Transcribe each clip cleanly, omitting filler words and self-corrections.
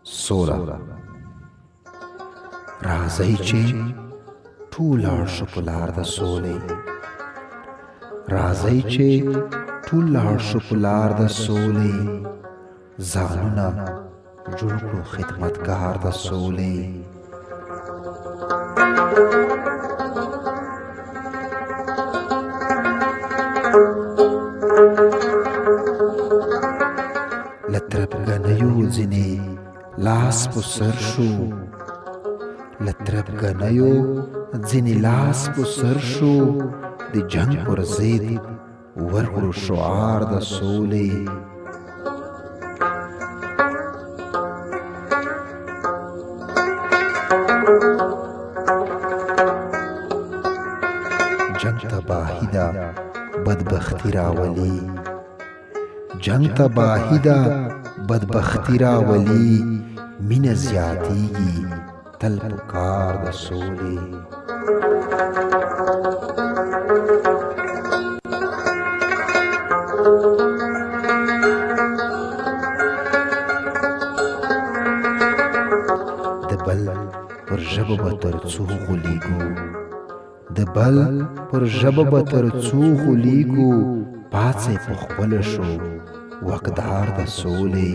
سوله. راځئ چې ټول لاړ شو په لار د سولې. راځئ چې ټول لاړ شو په لار د سولې. ځانونه جوړ کړو خدمتګار د سولې. له تربګنیو ځینې لاس په سر شو. له تربګنیو ځینې لاس په سر شو. د جنګ پر ضد ورکړو شعار د سولې. جنگ تباهی ده بدبختی راولي. جنگ تباهی ده بدبختی راولي. مینه زیاتیږي تل په کار د سولې. د بل پر ژبه به تر څو غولېږو. د بل پر ژبه به تر څو غولېږو. پاڅئ په خپله شو واکدار د سولې.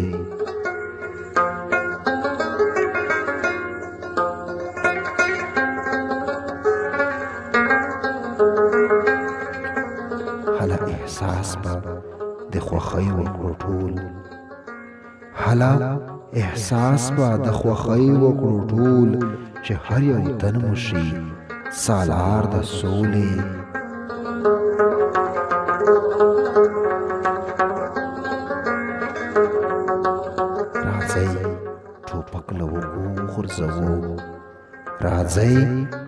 هله احساس به د خوښۍ وکړو ټول. هله احساس به د خوښۍ وکړو ټول. چې هر یو تن مو شي سالار د سولې. راځئ ټوپک له وږو وغورځوو. راځئ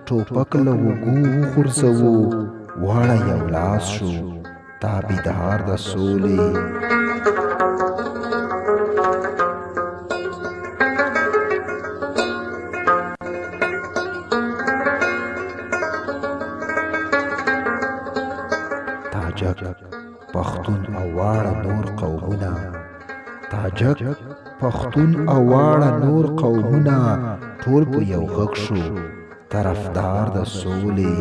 ټوپک له وږو وغورځوو. واړه یو لاس شو تابعدار د سولې. تاجک پښتون او واړه نور قومونه. تاجک پښتون او واړه نور قومونه. ټول په یو غږ شو طرفدار د سولې.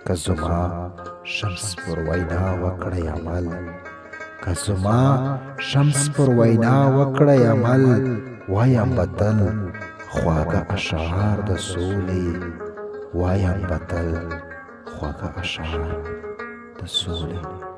که زما شمس پر وینا وکړی عمل. که زما شمس پر وینا وکړی عمل. وایم به تل خواږه اشعار د سولې. وایم به تل خواږه اشعار د سولې.